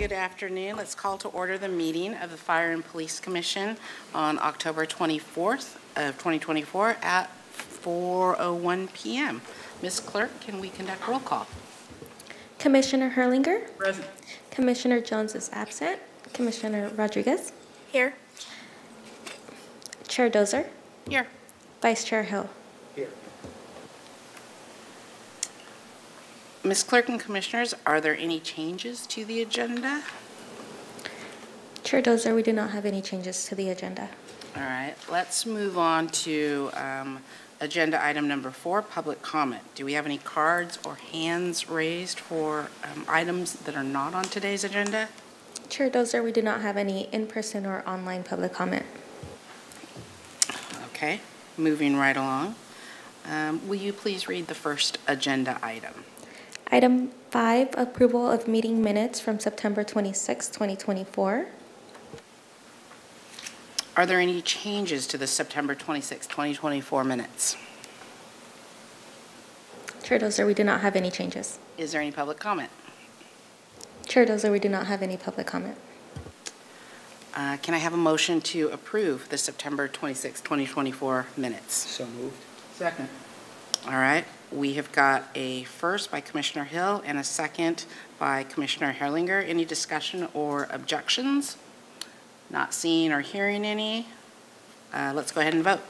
Good afternoon. Let's call to order the meeting of the Fire and Police Commission on October 24th of 2024 at 4:01 p.m. Ms. Clerk, can we conduct roll call? Commissioner Herlinger? Present. Commissioner Jones is absent. Commissioner Rodriguez? Here. Chair Dozer? Here. Vice Chair Hill? Here. Ms. Clerk and Commissioners, are there any changes to the agenda? Chair Dozer, we do not have any changes to the agenda. All right, let's move on to agenda item number 4, public comment. Do we have any cards or hands raised for items that are not on today's agenda? Chair Dozer, we do not have any in-person or online public comment. Okay, moving right along. Will you please read the first agenda item? Item 5, approval of meeting minutes from September 26, 2024. Are there any changes to the September 26, 2024 minutes? Chair Dozer, we do not have any changes. Is there any public comment? Chair Dozer, we do not have any public comment. Can I have a motion to approve the September 26, 2024 minutes? So moved. Second. All right. We have got a first by Commissioner Hill and a second by Commissioner Herlinger. Any discussion or objections? Not seeing or hearing any. Let's go ahead and vote.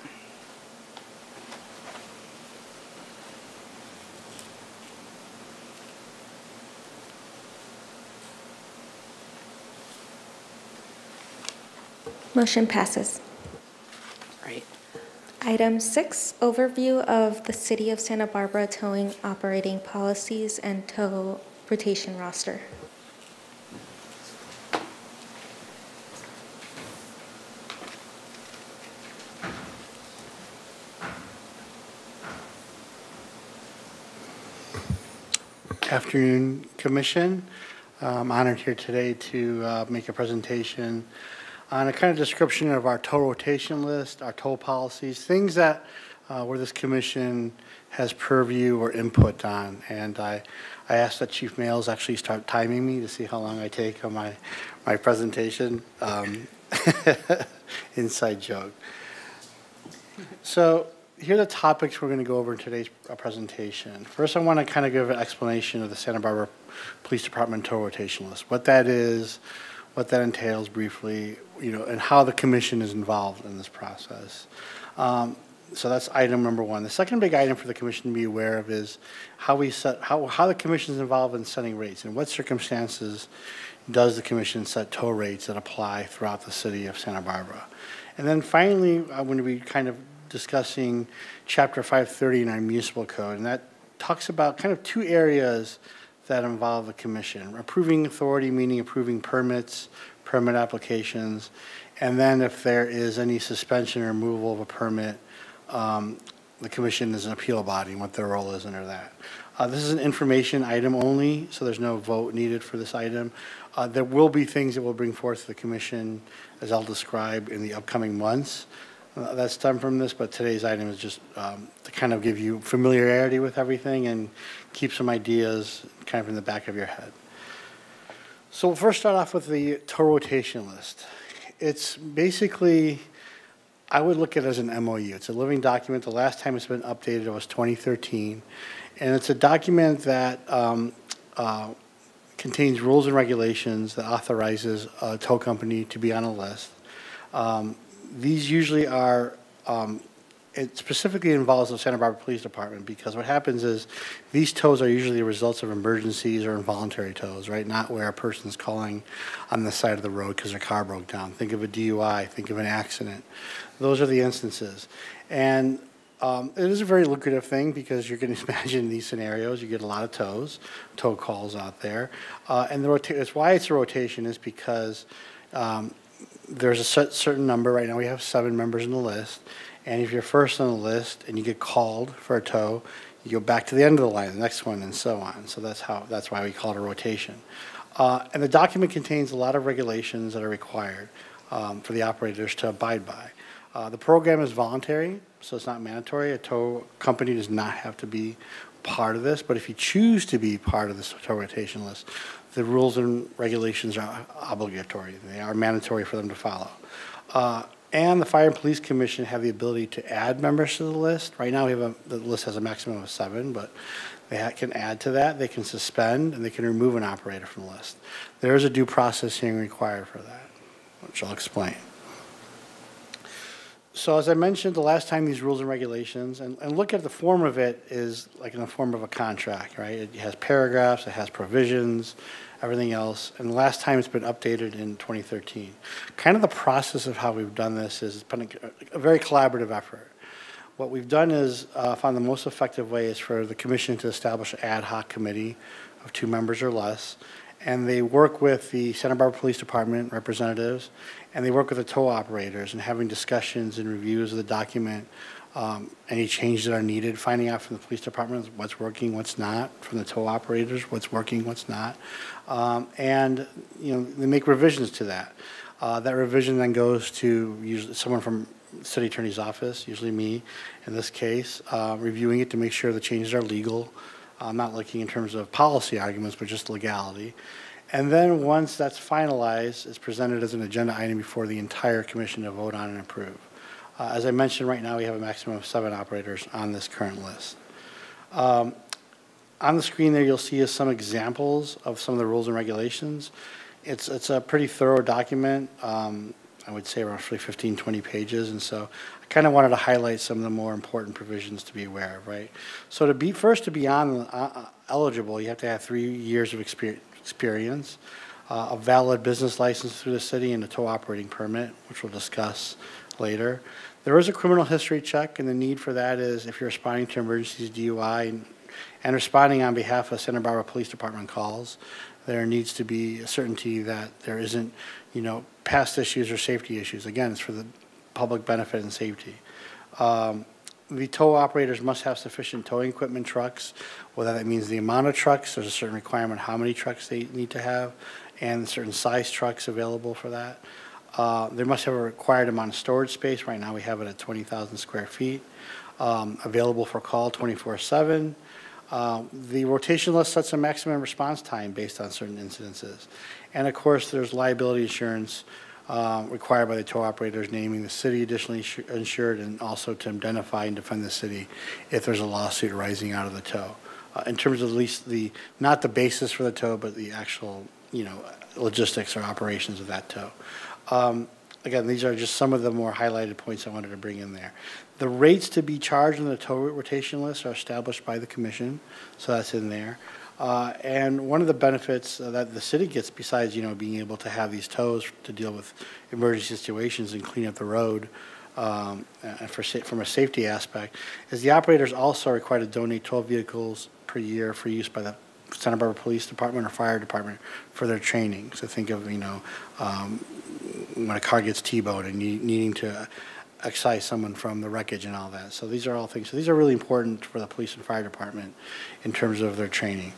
Motion passes. Great. Item 6, overview of the City of Santa Barbara towing operating policies and tow rotation roster. Afternoon, Commission. I'm honored here today to make a presentation on a kind of description of our tow rotation list, our tow policies, things that where this commission has purview or input on. And I asked that Chief Males actually start timing me to see how long I take on my presentation. Inside joke. So here are the topics we're going to go over in today's presentation. First, I want to kind of give an explanation of the Santa Barbara Police Department tow rotation list, what that is, what that entails briefly, and how the commission is involved in this process. So that's item number 1. The second big item for the commission to be aware of is how the commission is involved in setting rates. In what circumstances does the commission set tow rates that apply throughout the city of Santa Barbara? And then finally, I'm going to be kind of discussing Chapter 530 in our municipal code, and that talks about kind of 2 areas that involve the commission. Approving authority, meaning approving permits, permit applications, and then if there is any suspension or removal of a permit, the commission is an appeal body and what their role is under that. This is an information item only, so there's no vote needed for this item. There will be things that we'll bring forth to the commission, as I'll describe in the upcoming months. That's done from this, but today's item is just to kind of give you familiarity with everything and keep some ideas kind of in the back of your head. So we'll first start off with the tow rotation list. It's basically, I would look at it as an MOU. It's a living document. The last time it's been updated was 2013. And it's a document that contains rules and regulations that authorizes a tow company to be on a list. These usually are, it specifically involves the Santa Barbara Police Department, because what happens is these tows are usually the results of emergencies or involuntary tows, right? Not where a person's calling on the side of the road because their car broke down. Think of a DUI, think of an accident. Those are the instances. And it is a very lucrative thing, because you can imagine these scenarios. You get a lot of tow calls out there. And it's why it's a rotation is because there's a certain number. Right now we have 7 members in the list, and if you're first on the list and you get called for a tow, you go back to the end of the line, the next one, and so on. So that's why we call it a rotation. And the document contains a lot of regulations that are required for the operators to abide by. The program is voluntary, so it's not mandatory. A tow company does not have to be part of this, but if you choose to be part of this tow rotation list, the rules and regulations are obligatory. They are mandatory for them to follow. And the Fire and Police Commission have the ability to add members to the list. Right now, the list has a maximum of 7, but they can add to that. They can suspend, and they can remove an operator from the list. There is a due process hearing required for that, which I'll explain. So as I mentioned, the last time these rules and regulations, and look at the form of it is like in the form of a contract, right? It has paragraphs, it has provisions, everything else. And the last time it's been updated in 2013. Kind of the process of how we've done this is it's been a very collaborative effort. What we've done is found the most effective way is for the commission to establish an ad hoc committee of 2 members or less. And they work with the Santa Barbara Police Department representatives, and they work with the tow operators and having discussions and reviews of the document, any changes that are needed, finding out from the police department what's working, what's not, from the tow operators, what's working, what's not. And, they make revisions to that. That revision then goes to usually someone from the city attorney's office, usually me in this case, reviewing it to make sure the changes are legal. I'm not looking in terms of policy arguments, but just legality. And then once that's finalized, it's presented as an agenda item before the entire commission to vote on and approve. As I mentioned, right now we have a maximum of 7 operators on this current list. On the screen there, you'll see some examples of some of the rules and regulations. It's a pretty thorough document. I would say roughly 15, 20 pages, and so I kind of wanted to highlight some of the more important provisions to be aware of, right? So to be eligible, you have to have 3 years of experience, a valid business license through the city, and a tow operating permit, which we'll discuss later. There is a criminal history check, and the need for that is if you're responding to emergencies, DUI, and responding on behalf of Santa Barbara Police Department calls, there needs to be a certainty that there isn't, past issues or safety issues. Again, it's for the public benefit and safety. The tow operators must have sufficient towing equipment trucks, whether that means the amount of trucks, there's a certain requirement how many trucks they need to have, and certain size trucks available for that. They must have a required amount of storage space. Right now we have it at 20,000 square feet. Available for call 24/7. The rotation list sets a maximum response time based on certain incidences. And of course, there's liability insurance required by the tow operators, naming the city additionally insured, and also to identify and defend the city if there's a lawsuit arising out of the tow. In terms of at least not the basis for the tow, but the actual, logistics or operations of that tow. Again, these are just some of the more highlighted points I wanted to bring in there. The rates to be charged on the tow rotation list are established by the commission, so that's in there. And one of the benefits that the city gets, besides being able to have these tows to deal with emergency situations and clean up the road, and from a safety aspect, is the operators also are required to donate 12 vehicles per year for use by the Santa Barbara Police Department or Fire Department for their training. So think of when a car gets T-boned and needing to excise someone from the wreckage and all that. So these are all things. So these are really important for the police and fire department in terms of their training.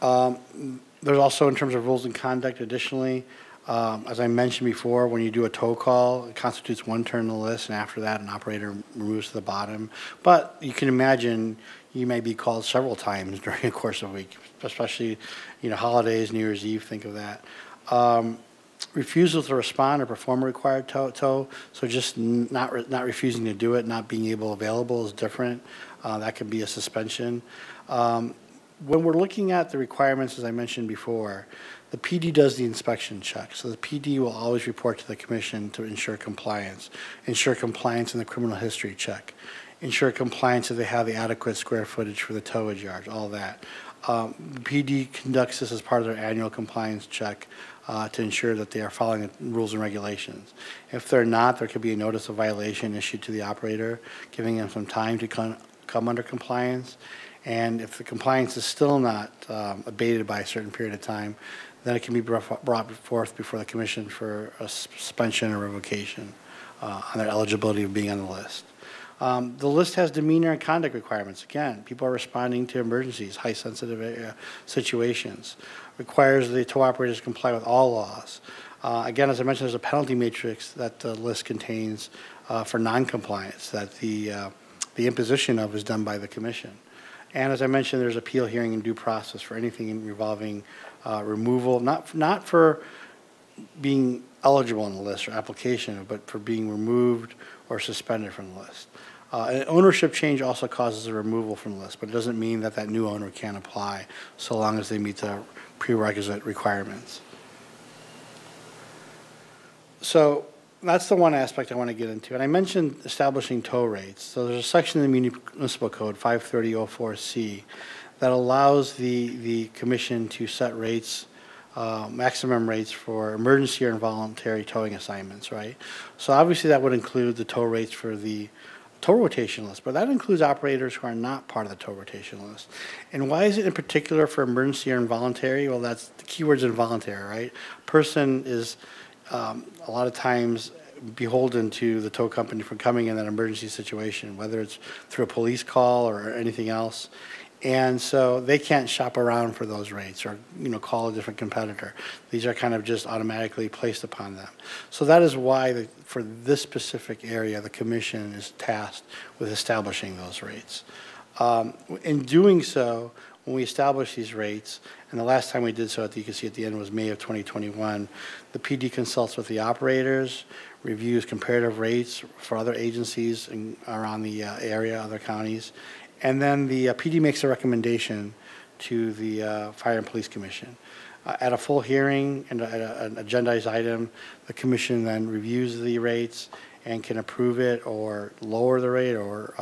There's also in terms of rules and conduct additionally, as I mentioned before, when you do a tow call, it constitutes one turn on the list, and after that an operator moves to the bottom. But you can imagine you may be called several times during the course of a week, especially holidays, New Year's Eve, think of that. Refusal to respond or perform a required tow, so just not refusing to do it, not being available is different. That could be a suspension. When we're looking at the requirements, as I mentioned before, the PD does the inspection check. So the PD will always report to the commission to ensure compliance in the criminal history check, ensure compliance if they have the adequate square footage for the towage yard, all that. The PD conducts this as part of their annual compliance check to ensure that they are following the rules and regulations. If they're not, there could be a notice of violation issued to the operator, giving them some time to come under compliance. And if the compliance is still not abated by a certain period of time, then it can be brought forth before the commission for a suspension or revocation on their eligibility of being on the list. The list has demeanor and conduct requirements. Again, people are responding to emergencies, high sensitive situations. Requires the tow operators to comply with all laws. Again, as I mentioned, there's a penalty matrix that the list contains for noncompliance that the imposition of is done by the commission. And as I mentioned, there's appeal hearing and due process for anything involving removal, not for being eligible on the list or application, but for being removed or suspended from the list. An ownership change also causes a removal from the list, but it doesn't mean that that new owner can't apply so long as they meet the prerequisite requirements. So that's the one aspect I want to get into. And I mentioned establishing tow rates. So there's a section in the Municipal Code, 530.04C, that allows the commission to set rates, maximum rates for emergency or involuntary towing assignments, right? So obviously that would include the tow rates for the tow rotation list, but that includes operators who are not part of the tow rotation list. And why is it in particular for emergency or involuntary? Well, that's the keyword's involuntary, right? Person is a lot of times beholden to the tow company for coming in an emergency situation, whether it's through a police call or anything else. And so they can't shop around for those rates or, call a different competitor. These are kind of just automatically placed upon them. So that is why for this specific area, the commission is tasked with establishing those rates. In doing so, when we establish these rates, and the last time we did so, you can see at the end was May of 2021, the PD consults with the operators, reviews comparative rates for other agencies around the area, other counties, and then the PD makes a recommendation to the Fire and Police Commission. At a full hearing and at an agendized item, the commission then reviews the rates and can approve it or lower the rate or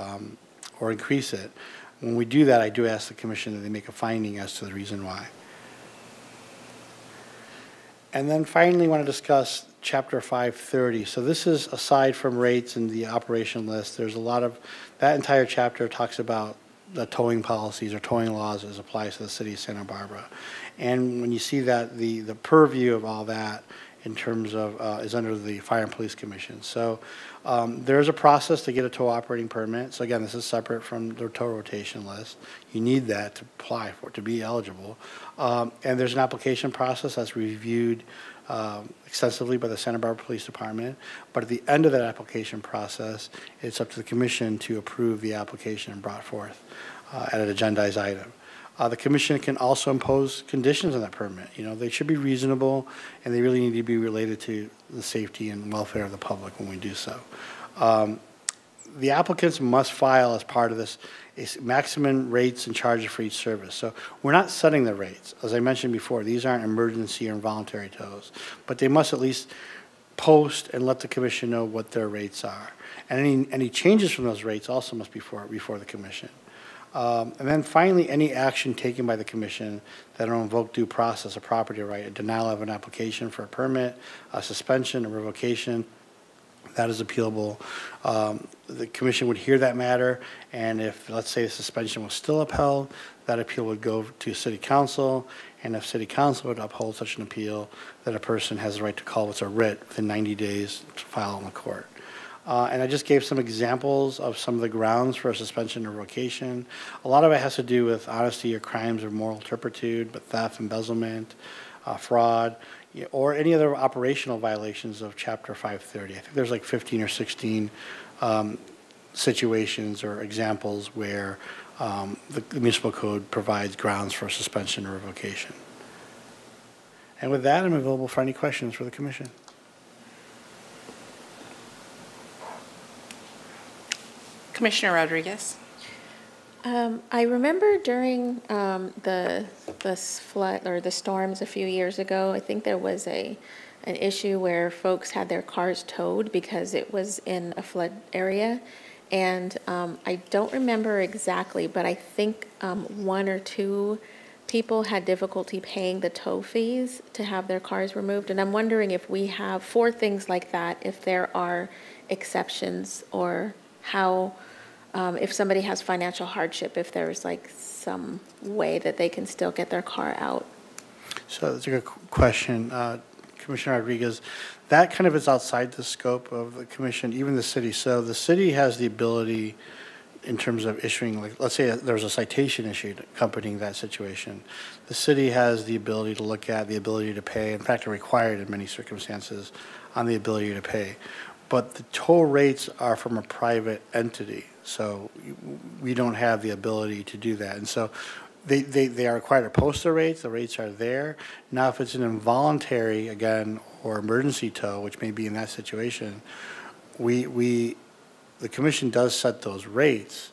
increase it. When we do that, I do ask the commission that they make a finding as to the reason why. And then finally, I want to discuss Chapter 530. So this is aside from rates and the operation list. There's a lot of, that entire chapter talks about the towing policies or towing laws as applies to the city of Santa Barbara. And when you see that, the purview of all that in terms of is under the Fire and Police Commission. So there's a process to get a tow operating permit. So again, this is separate from the tow rotation list. You need that to apply for it, to be eligible. And there's an application process that's reviewed extensively by the Santa Barbara Police Department. But at the end of that application process, it's up to the commission to approve the application and brought forth at an agendized item. The commission can also impose conditions on that permit. They should be reasonable, and they really need to be related to the safety and welfare of the public when we do so. The applicants must file as part of this maximum rates and charges for each service. So we're not setting the rates. As I mentioned before, these aren't emergency or involuntary tows, but they must at least post and let the commission know what their rates are. And any changes from those rates also must be before the commission. And then finally, any action taken by the commission that will invoke due process, a property right, a denial of an application for a permit, a suspension, a revocation, that is appealable. The commission would hear that matter, and if, let's say, the suspension was still upheld, that appeal would go to city council, and if city council would uphold such an appeal, then a person has the right to call what's a writ within 90 days to file in the court. And I just gave some examples of some of the grounds for a suspension or revocation. A lot of it has to do with honesty or crimes of moral turpitude, but theft, embezzlement, fraud, or any other operational violations of Chapter 530. I think there's like 15 or 16 situations or examples where the municipal code provides grounds for suspension or revocation. And with that, I'm available for any questions for the commission. Commissioner Rodriguez. I remember during the flood or the storms a few years ago, I think there was an issue where folks had their cars towed because it was in a flood area. And I don't remember exactly, but I think one or two people had difficulty paying the tow fees to have their cars removed. And I'm wondering if we have, for things like that, if there are exceptions or how, if somebody has financial hardship, if there's like some way that they can still get their car out. So that's a good question. Commissioner Rodriguez, that kind of is outside the scope of the commission, even the city. So the city has the ability in terms of issuing, like, let's say there's a citation issued accompanying that situation. The city has the ability to look at the ability to pay, in fact, are required in many circumstances on the ability to pay. but the toll rates are from a private entity, so we don't have the ability to do that. And so they are required to post the rates are there. Now, if it's an involuntary, again, or emergency tow, which may be in that situation, the commission does set those rates,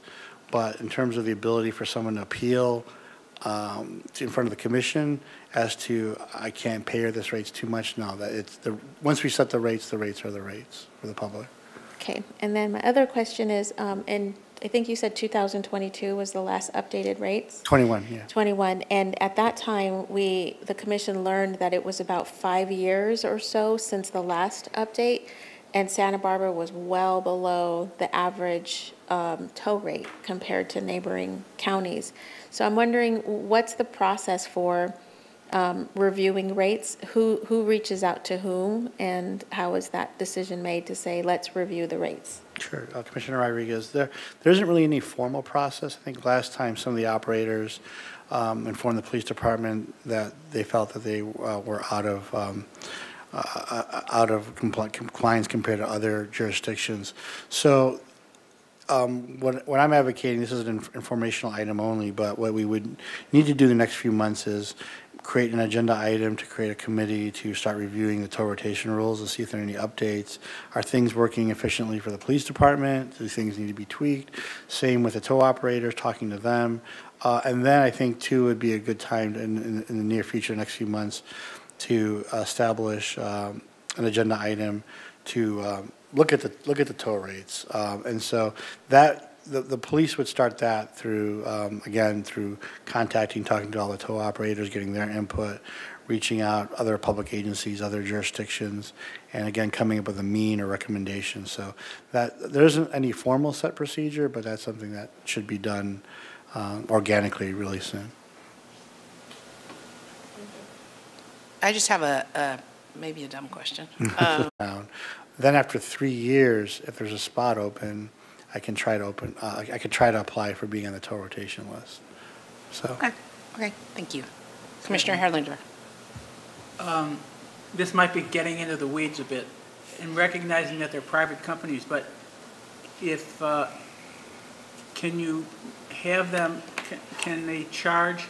but in terms of the ability for someone to appeal in front of the commission as to, I can't pay her, this rate's too much, no, that it's once we set the rates are the rates for the public. Okay, and then my other question is, and I think you said 2022 was the last updated rates? 21, yeah. 21, and at that time, the commission learned that it was about 5 years or so since the last update, and Santa Barbara was well below the average tow rate compared to neighboring counties. So I'm wondering, what's the process for reviewing rates? Who reaches out to whom, and how is that decision made to say, let's review the rates? Sure, Commissioner Rodriguez, there isn't really any formal process. I think last time some of the operators informed the police department that they felt that they were out of compliance compared to other jurisdictions. So what I'm advocating, this is an informational item only, but what we would need to do the next few months is create an agenda item to create a committee to start reviewing the tow rotation rules and see if there are any updates. Are things working efficiently for the police department? Do things need to be tweaked? Same with the tow operators, talking to them. And then I think, too, would be a good time in the near future, next few months, to establish an agenda item to look at the tow rates. And so that the police would start that through, again, through contacting, talking to all the tow operators, getting their input, reaching out other public agencies, other jurisdictions, and again, coming up with a mean or recommendation. So that there isn't any formal set procedure, but that's something that should be done organically really soon. I just have maybe a dumb question. Then after 3 years, if there's a spot open, I can try to apply for being on the tow rotation list. So. Okay, thank you. Commissioner Herlinger. This might be getting into the weeds a bit and recognizing that they're private companies, but if, can you have them, can they charge,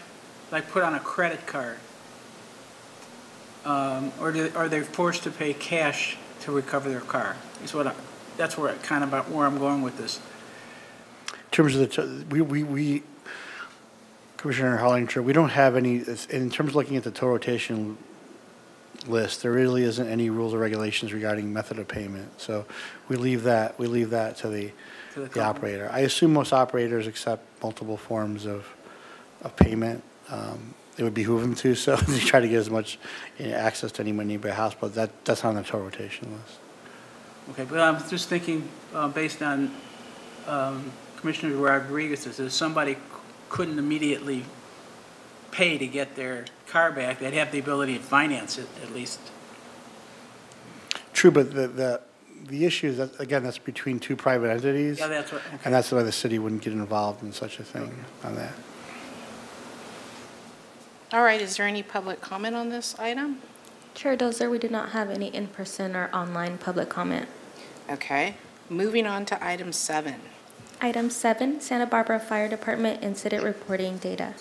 like put on a credit card? Or are they forced to pay cash to recover their car? That's where where I'm going with this. In terms of we Commissioner Hollinger, we don't have any, in terms of looking at the tow rotation list, there really isn't any rules or regulations regarding method of payment. So we leave that to the operator. I assume most operators accept multiple forms of payment. It would behoove them to, so they try to get as much access to any money by house, but that's on the tow rotation list. Okay, but I'm just thinking, based on Commissioner Rodriguez's, if somebody couldn't immediately pay to get their car back, they'd have the ability to finance it at least. True, but the issue is that, again, that's between two private entities. Yeah, that's what. Okay. And that's why the city wouldn't get involved in such a thing on that. All right, is there any public comment on this item? Chair Dozer, we do not have any in-person or online public comment. Okay, moving on to item 7. Item 7, Santa Barbara Fire Department Incident Reporting Data.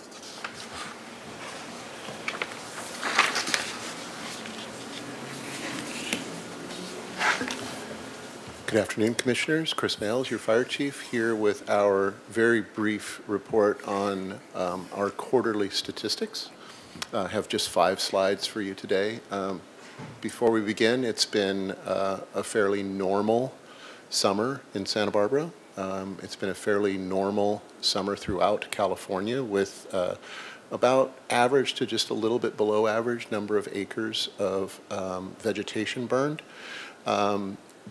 Good afternoon, Commissioners. Chris Males, your Fire Chief, here with our very brief report on our quarterly statistics. I have just 5 slides for you today. Before we begin, it's been a fairly normal summer in Santa Barbara. It's been a fairly normal summer throughout California with about average to just a little bit below average number of acres of vegetation burned.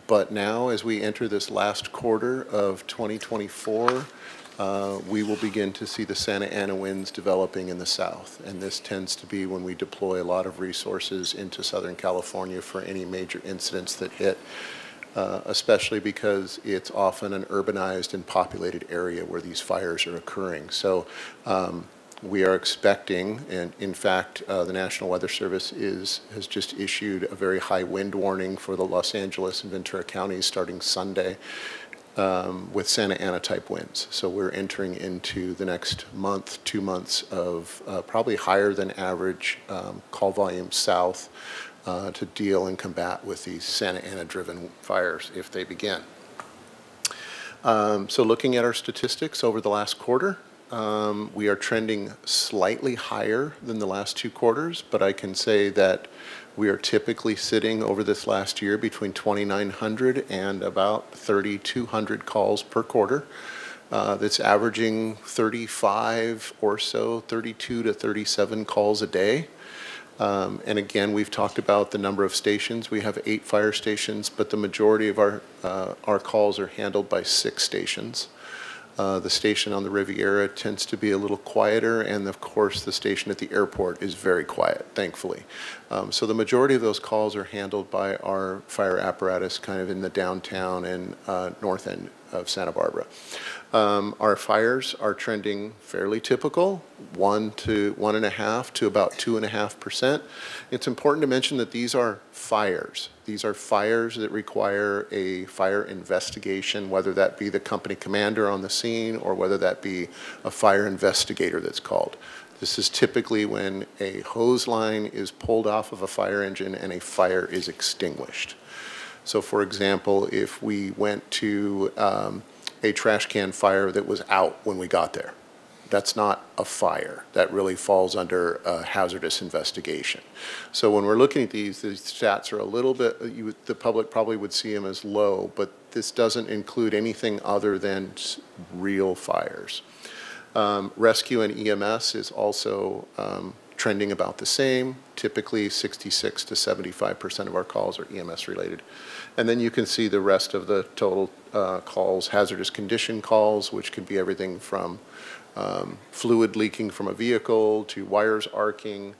But now, as we enter this last quarter of 2024, we will begin to see the Santa Ana winds developing in the south. And this tends to be when we deploy a lot of resources into Southern California for any major incidents that hit, especially because it's often an urbanized and populated area where these fires are occurring. So We are expecting, and in fact, the National Weather Service has just issued a very high wind warning for the Los Angeles and Ventura counties starting Sunday with Santa Ana type winds. So we're entering into the next month, 2 months of probably higher than average call volume south to deal and combat with these Santa Ana driven fires if they begin. So looking at our statistics over the last quarter, we are trending slightly higher than the last 2 quarters, but I can say that we are typically sitting over this last year between 2,900 and about 3,200 calls per quarter. That's averaging 35 or so, 32 to 37 calls a day. And again, we've talked about the number of stations. We have 8 fire stations, but the majority of our calls are handled by 6 stations. The station on the Riviera tends to be a little quieter, and of course the station at the airport is very quiet, thankfully. So the majority of those calls are handled by our fire apparatus kind of in the downtown and north end of Santa Barbara. Our fires are trending fairly typical, 1 to 1.5 to about 2.5%. It's important to mention that these are fires. These are fires that require a fire investigation, whether that be the company commander on the scene or whether that be a fire investigator that's called. This is typically when a hose line is pulled off of a fire engine and a fire is extinguished. So for example, if we went to a trash can fire that was out when we got there, that's not a fire. That really falls under a hazardous investigation. So when we're looking at these stats are a little bit, the public probably would see them as low, but this doesn't include anything other than real fires. Rescue and EMS is also trending about the same. Typically 66 to 75% of our calls are EMS related. And then you can see the rest of the total calls, hazardous condition calls, which could be everything from fluid leaking from a vehicle to wires arcing.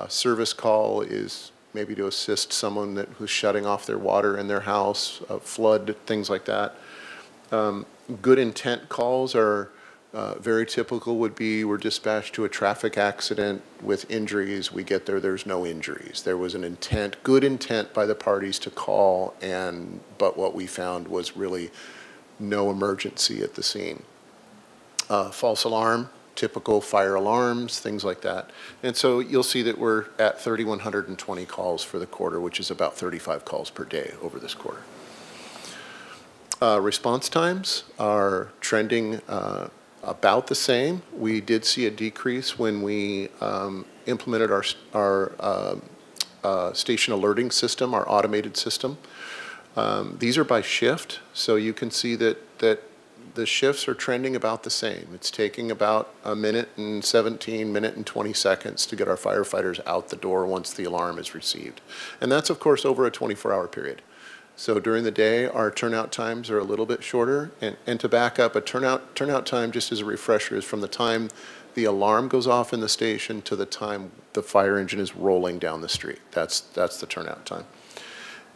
Service call is maybe to assist someone who's shutting off their water in their house, flood, things like that. Good intent calls are very typical would be we're dispatched to a traffic accident with injuries. We get there, there's no injuries. There was an intent, good intent by the parties to call, but what we found was really no emergency at the scene. False alarm, typical fire alarms, things like that. And so you'll see that we're at 3,120 calls for the quarter, which is about 35 calls per day over this quarter. Response times are trending about the same. We did see a decrease when we implemented our station alerting system, our automated system. These are by shift, so you can see that the shifts are trending about the same. It's taking about 1 minute and 17, minute and 20 seconds to get our firefighters out the door once the alarm is received. And that's, of course, over a 24-hour period. So during the day, our turnout times are a little bit shorter. And to back up, a turnout time, just as a refresher, is from the time the alarm goes off in the station to the time the fire engine is rolling down the street. That's the turnout time.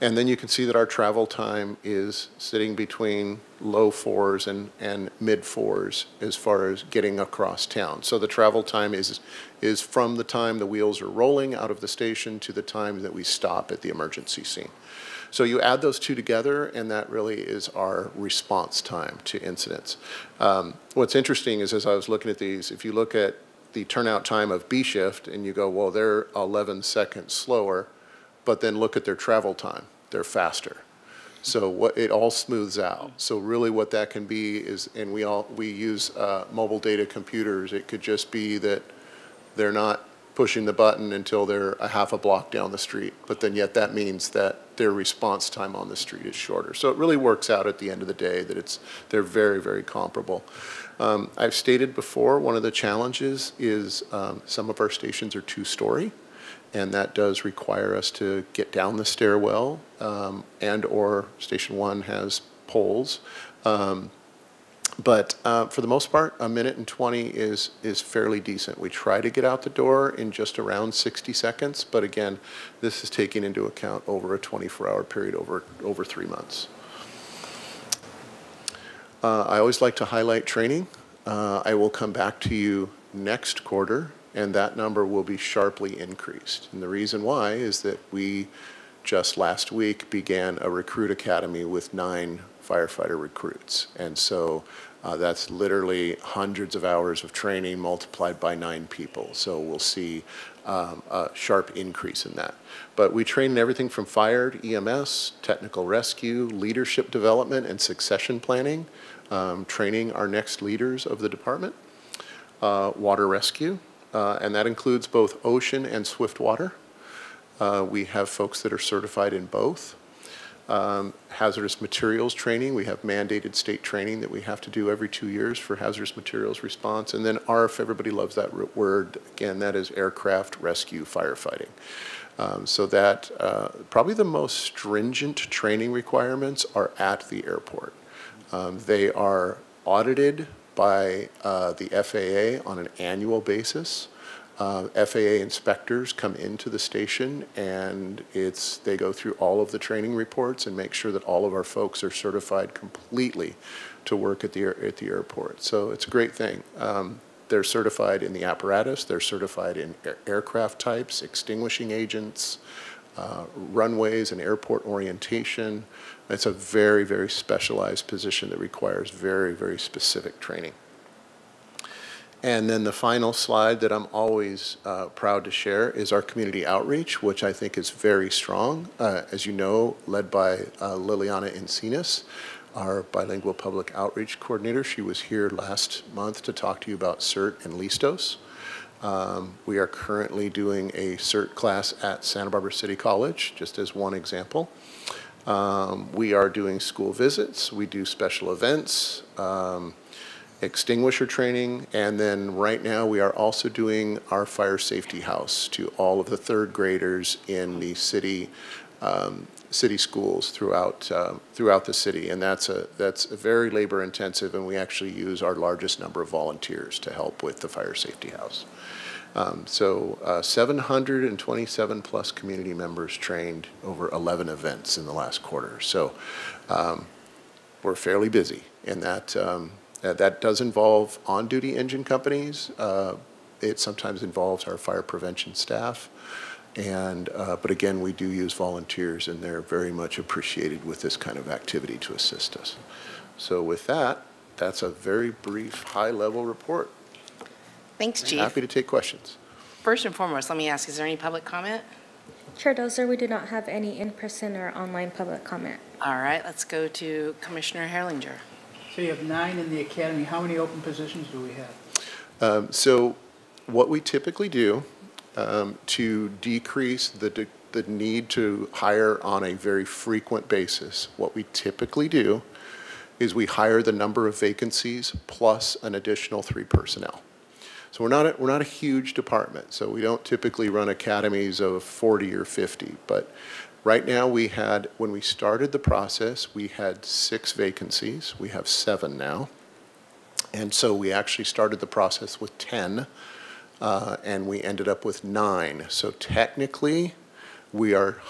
And then you can see that our travel time is sitting between low 4s and mid 4s as far as getting across town. So the travel time is from the time the wheels are rolling out of the station to the time that we stop at the emergency scene. So you add those two together, and that really is our response time to incidents. What's interesting is, as I was looking at these, if you look at the turnout time of B shift and you go, well, they're 11 seconds slower, but then look at their travel time, they're faster. So it all smooths out. So really what that can be is, and we use mobile data computers, it could just be that they're not pushing the button until they're a half a block down the street, but then yet that means that their response time on the street is shorter. So it really works out at the end of the day that they're very, very comparable. I've stated before, one of the challenges is some of our stations are 2-story, and that does require us to get down the stairwell, and or Station 1 has poles. But for the most part, 1 minute and 20 is fairly decent. We try to get out the door in just around 60 seconds, but again, this is taking into account over a 24-hour period over 3 months. I always like to highlight training. I will come back to you next quarter, and that number will be sharply increased. And the reason why is that we just last week began a recruit academy with 9 firefighter recruits. And so that's literally hundreds of hours of training multiplied by 9 people. So we'll see a sharp increase in that. But we train in everything from fire to EMS, technical rescue, leadership development, and succession planning, training our next leaders of the department, water rescue, and that includes both ocean and swift water. We have folks that are certified in both. Hazardous materials training, we have mandated state training that we have to do every 2 years for hazardous materials response. And then ARF, everybody loves that word, again, that is aircraft rescue firefighting. So that probably the most stringent training requirements are at the airport. They are audited by the FAA on an annual basis. FAA inspectors come into the station, and they go through all of the training reports and make sure that all of our folks are certified completely to work at the airport. So it's a great thing. They're certified in the apparatus, they're certified in aircraft types, extinguishing agents, runways and airport orientation. It's a very, very specialized position that requires very, very specific training. And then the final slide that I'm always proud to share is our community outreach, which I think is very strong, as you know, led by Liliana Encinas, our bilingual public outreach coordinator. She was here last month to talk to you about CERT and LISTOS. We are currently doing a CERT class at Santa Barbara City College, just as one example. We are doing school visits. We do special events. Extinguisher training, and then right now we are also doing our fire safety house to all of the 3rd graders in the city schools throughout the city, and that's very labor intensive, and we actually use our largest number of volunteers to help with the fire safety house. 727 plus community members trained over 11 events in the last quarter. So we're fairly busy, and that does involve on-duty engine companies. It sometimes involves our fire prevention staff. But again, we do use volunteers, and they're very much appreciated with this kind of activity to assist us. So with that, that's a very brief, high-level report. Thanks, Chief. Happy to take questions. First and foremost, let me ask, is there any public comment? Chair Dozer, we do not have any in-person or online public comment. All right, let's go to Commissioner Herlinger. So you have 9 in the academy. How many open positions do we have? So what we typically do to decrease the need to hire on a very frequent basis, what we typically do is we hire the number of vacancies plus an additional 3 personnel. So we're not a huge department, so we don't typically run academies of 40 or 50, but right now when we started the process, we had 6 vacancies. We have 7 now. And so we actually started the process with 10, and we ended up with 9. So technically, we are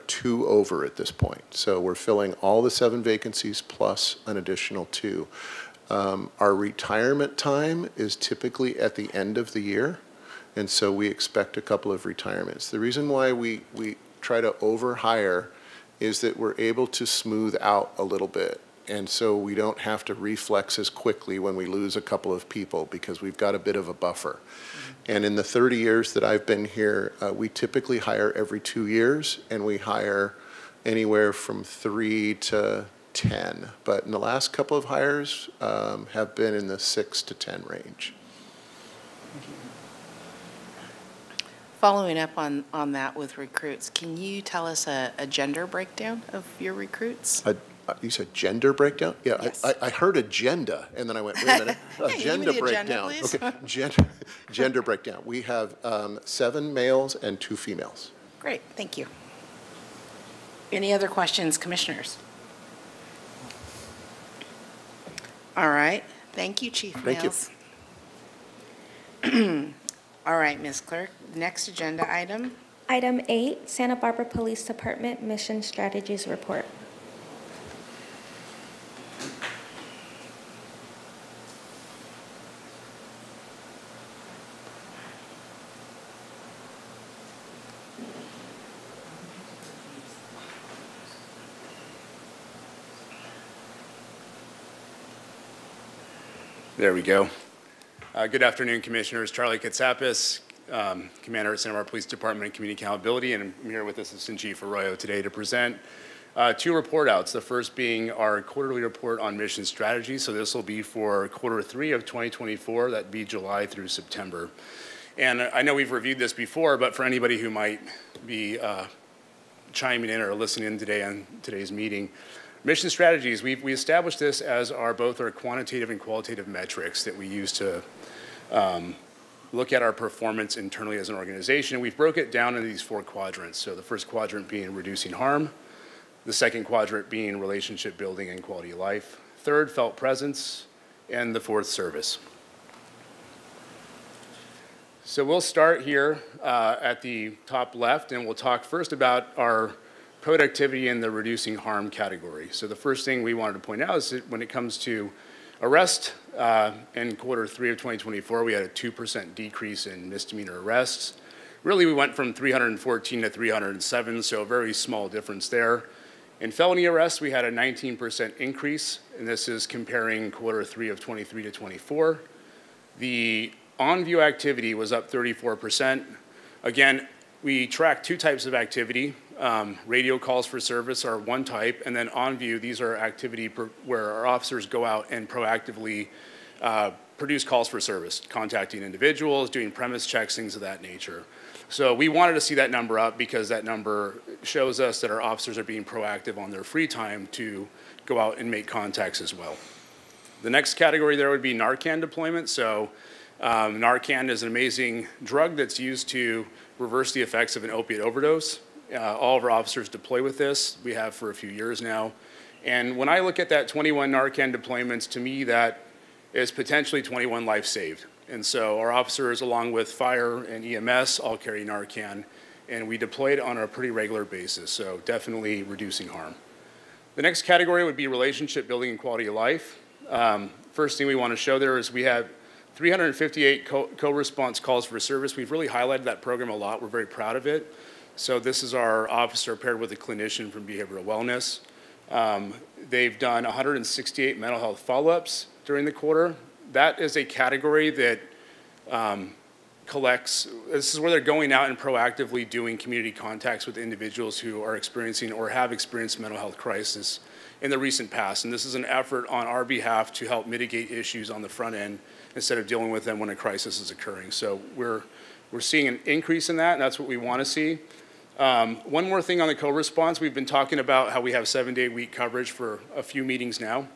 2 over at this point. So we're filling all the 7 vacancies plus an additional 2. Our retirement time is typically at the end of the year, and so we expect a couple of retirements. The reason why we try to overhire is that we're able to smooth out a little bit, and so we don't have to reflex as quickly when we lose a couple of people because we've got a bit of a buffer. And in the 30 years that I've been here, we typically hire every 2 years, and we hire anywhere from 3 to 10. But in the last couple of hires have been in the 6 to 10 range. Following up on that with recruits, can you tell us a gender breakdown of your recruits? You said gender breakdown? Yeah, Yes. I heard agenda, and then I went, wait a minute, agenda breakdown. Okay, gender breakdown. We have 7 males and 2 females. Great, thank you. Any other questions, commissioners? All right, thank you, Chief Thank Mills. All right, Ms. Clerk, next agenda item. Item 8, Santa Barbara Police Department Mission Strategies Report. There we go. Good afternoon, Commissioners. Charlie Katsapis, Commander at Santa Barbara Police Department and Community Accountability, and I'm here with Assistant Chief Arroyo today to present two report outs. The first being our quarterly report on mission strategy. So this will be for Q3 of 2024. That'd be July through September. And I know we've reviewed this before, but for anybody who might be chiming in or listening in today on today's meeting, mission strategies, we established this as both our quantitative and qualitative metrics that we use to look at our performance internally as an organization. We've broke it down into these 4 quadrants. So the first quadrant being reducing harm, the second quadrant being relationship building and quality of life, third, felt presence, and the fourth, service. So we'll start here at the top left, and we'll talk first about our productivity in the reducing harm category. So the first thing we wanted to point out is that when it comes to arrest, in Q3 of 2024, we had a 2% decrease in misdemeanor arrests. Really, we went from 314 to 307, so a very small difference there. In felony arrests, we had a 19% increase, and this is comparing Q3 of 23 to 24. The on-view activity was up 34%. Again, we track 2 types of activity. Radio calls for service are one type, and then on view, these are activity where our officers go out and proactively produce calls for service, contacting individuals, doing premise checks, things of that nature. So we wanted to see that number up because that number shows us that our officers are being proactive on their free time to go out and make contacts as well. The next category there would be Narcan deployment. So Narcan is an amazing drug that's used to reverse the effects of an opiate overdose. All of our officers deploy with this. We have for a few years now. And when I look at that 21 Narcan deployments, to me that is potentially 21 lives saved. And so our officers, along with fire and EMS, all carry Narcan, and we deploy it on a pretty regular basis, so definitely reducing harm. The next category would be relationship building and quality of life. First thing we want to show there is we have 358 co-response calls for service. We've really highlighted that program a lot. We're very proud of it. So this is our officer paired with a clinician from behavioral wellness. They've done 168 mental health follow-ups during the quarter. That is a category that collects, this is where they're going out and proactively doing community contacts with individuals who are experiencing or have experienced mental health crisis in the recent past. And this is an effort on our behalf to help mitigate issues on the front end instead of dealing with them when a crisis is occurring. So we're seeing an increase in that, and that's what we want to see. One more thing on the co-response, we've been talking about how we have 7-day-a-week coverage for a few meetings now.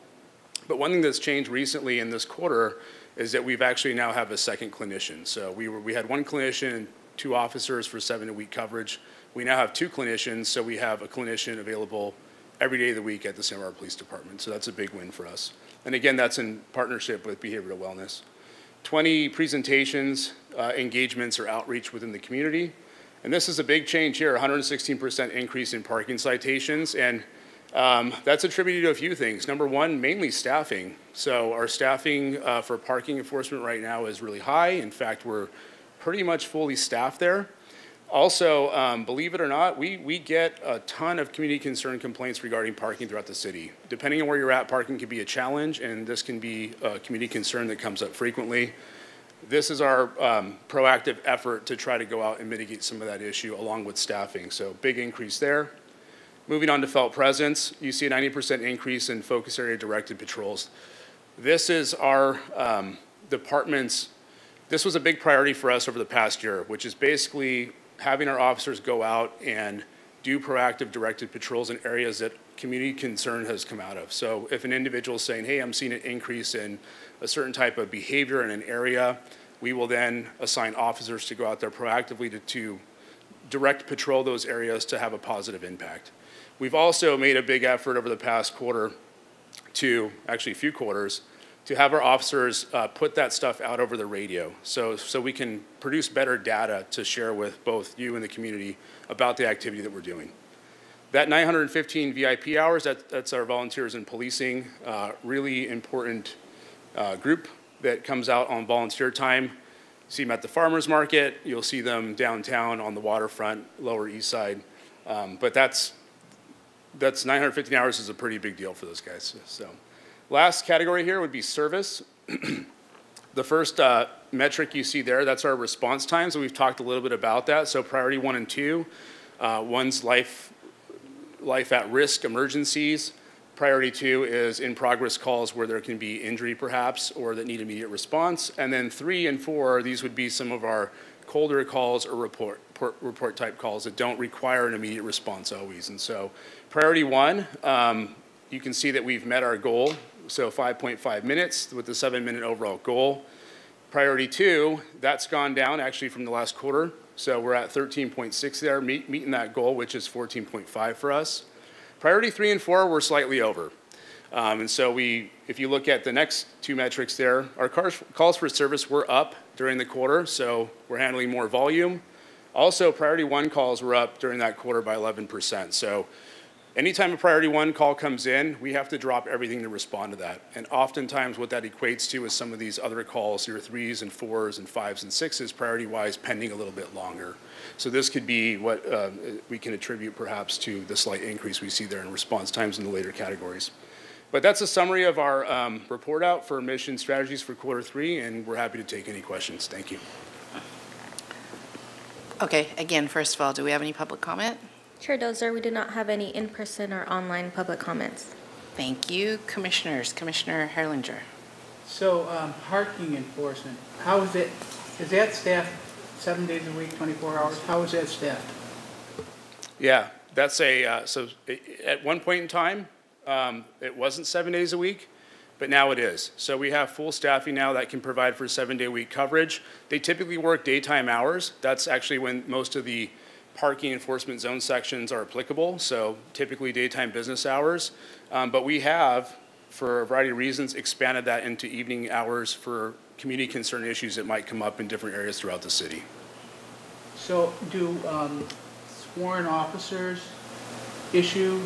But one thing that's changed recently in this quarter is that we've actually now have a second clinician. So we had 1 clinician and 2 officers for 7-day-a-week coverage. We now have 2 clinicians, so we have a clinician available every day of the week at the Santa Barbara Police Department. So that's a big win for us. And again, that's in partnership with behavioral wellness. 20 presentations, engagements, or outreach within the community. And this is a big change here, 116% increase in parking citations. And that's attributed to a few things. Number one, mainly staffing. So our staffing for parking enforcement right now is really high. In fact, we're pretty much fully staffed there. Also, believe it or not, we get a ton of community concern complaints regarding parking throughout the city. Depending on where you're at, parking can be a challenge, and this can be a community concern that comes up frequently. This is our proactive effort to try to go out and mitigate some of that issue along with staffing. So big increase there. Moving on to felt presence, you see a 90% increase in focus area directed patrols. This is our department's, this was a big priority for us over the past year, which is basically having our officers go out and do proactive directed patrols in areas that community concern has come out of. So if an individual is saying, hey, I'm seeing an increase in a certain type of behavior in an area, we will then assign officers to go out there proactively to direct patrol those areas to have a positive impact. We've also made a big effort over the past quarter to, actually a few quarters, to have our officers put that stuff out over the radio so we can produce better data to share with both you and the community about the activity that we're doing. That 915 VIP hours, that's our volunteers in policing, really important group that comes out on volunteer time. You see them at the farmer's market, you'll see them downtown on the waterfront, Lower East Side, but that's 915 hours is a pretty big deal for those guys. So, last category here would be service. The first metric you see there, that's our response time. So we've talked a little bit about that. So priority 1 and 2, one's life at risk emergencies. Priority 2 is in progress calls where there can be injury perhaps or that need immediate response. And then 3 and 4, these would be some of our colder calls or report type calls that don't require an immediate response always. And so priority 1, you can see that we've met our goal. So 5.5 minutes with the 7-minute overall goal. Priority 2, that's gone down actually from the last quarter. So we're at 13.6 there, meeting that goal, which is 14.5 for us. Priority 3 and 4, we're slightly over. And so if you look at the next 2 metrics there, our calls for service were up during the quarter, so we're handling more volume. Also, priority 1 calls were up during that quarter by 11%. So anytime a priority 1 call comes in, we have to drop everything to respond to that. And oftentimes what that equates to is some of these other calls, your 3s and 4s and 5s and 6s, priority-wise, pending a little bit longer. So this could be what we can attribute perhaps to the slight increase we see there in response times in the later categories. But that's a summary of our report out for mission strategies for quarter 3, and we're happy to take any questions. Thank you. Okay, again, first of all, do we have any public comment? Chair Dozer, we do not have any in-person or online public comments. Thank you. Commissioners, Commissioner Herlinger. So parking enforcement, how is it, is that staffed 7 days a week, 24 hours? How is that staffed? Yeah, that's at one point in time, it wasn't 7 days a week, but now it is. So we have full staffing now that can provide for 7-day-a-week coverage. They typically work daytime hours. That's actually when most of the parking enforcement zone sections are applicable, so typically daytime business hours. But we have, for a variety of reasons, expanded that into evening hours for community concern issues that might come up in different areas throughout the city. So do sworn officers issue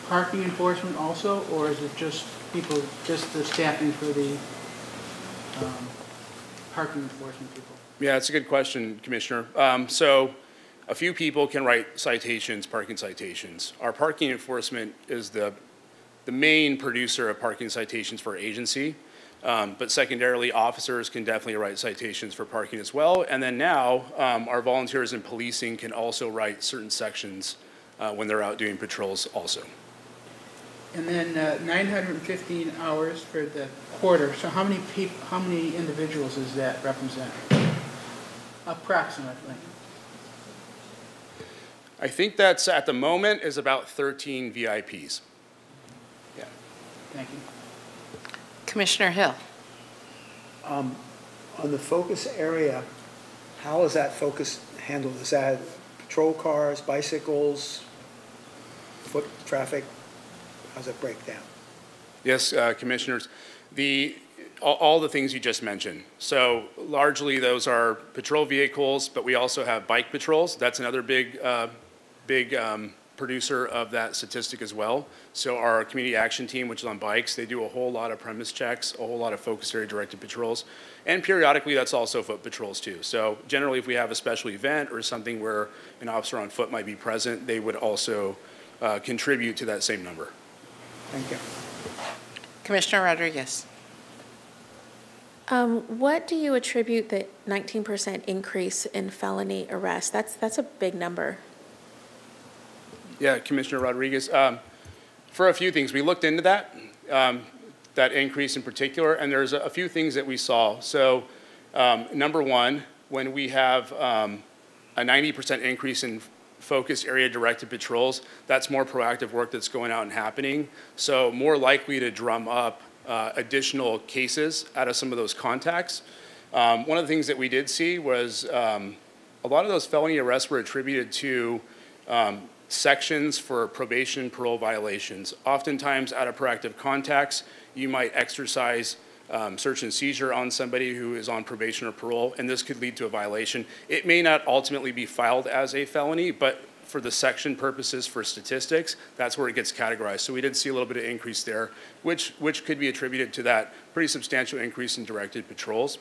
parking enforcement also, or is it just people, just the staffing for the parking enforcement people? Yeah, it's a good question, Commissioner. So a few people can write citations, parking citations. Our parking enforcement is the main producer of parking citations for our agency. But secondarily, officers can definitely write citations for parking as well. And then now, our volunteers in policing can also write certain sections when they're out doing patrols also. And then 915 hours for the quarter. So how many individuals does that represent? Approximately. I think that's, at the moment, is about 13 VIPs. Yeah. Thank you. Commissioner Hill. On the focus area, how is that focus handled? Is that patrol cars, bicycles, foot traffic? How does it break down? Yes, Commissioners. All the things you just mentioned. So largely those are patrol vehicles, but we also have bike patrols. That's another big producer of that statistic as well. So our community action team, which is on bikes, they do a whole lot of premise checks, a whole lot of focus area directed patrols. And periodically, that's also foot patrols too. So generally, if we have a special event or something where an officer on foot might be present, they would also contribute to that same number. Thank you. Commissioner Rodriguez. What do you attribute the 19% increase in felony arrests? That's a big number. Yeah, Commissioner Rodriguez. For a few things, we looked into that, that increase in particular, and there's a few things that we saw. So number one, when we have a 90% increase in focus area directed patrols, that's more proactive work that's going out and happening. So more likely to drum up additional cases out of some of those contacts. One of the things that we did see was a lot of those felony arrests were attributed to sections for probation parole violations. Oftentimes out of proactive contacts, you might exercise search and seizure on somebody who is on probation or parole, and this could lead to a violation. It may not ultimately be filed as a felony, but for the section purposes for statistics, that's where it gets categorized. So we did see a little bit of increase there, which could be attributed to that pretty substantial increase in directed patrols.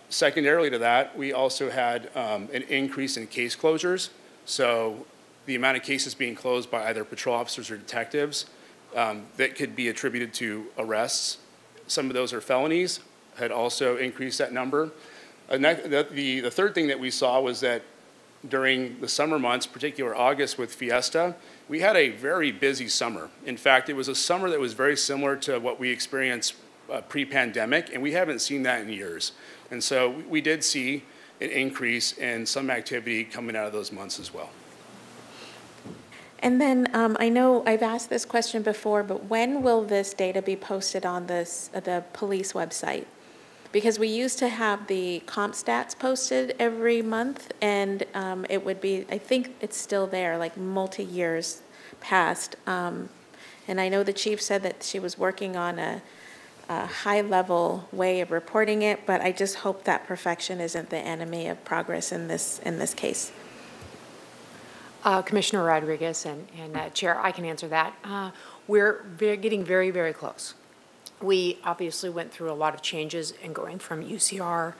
Secondarily to that, we also had an increase in case closures. So the amount of cases being closed by either patrol officers or detectives that could be attributed to arrests. Some of those are felonies. had also increased that number. The third thing that we saw was that during the summer months, particularly August with Fiesta, we had a very busy summer. In fact, it was a summer that was very similar to what we experienced pre-pandemic, and we haven't seen that in years. And so we did see an increase in some activity coming out of those months as well. And then I know I've asked this question before, but when will this data be posted on the police website? Because we used to have the comp stats posted every month, and it would be, I think it's still there, like multi-years past. And I know the chief said that she was working on a high-level way of reporting it, but I just hope that perfection isn't the enemy of progress in this case. Commissioner Rodriguez and Chair, I can answer that. We're getting very, very close. We obviously went through a lot of changes in going from UCR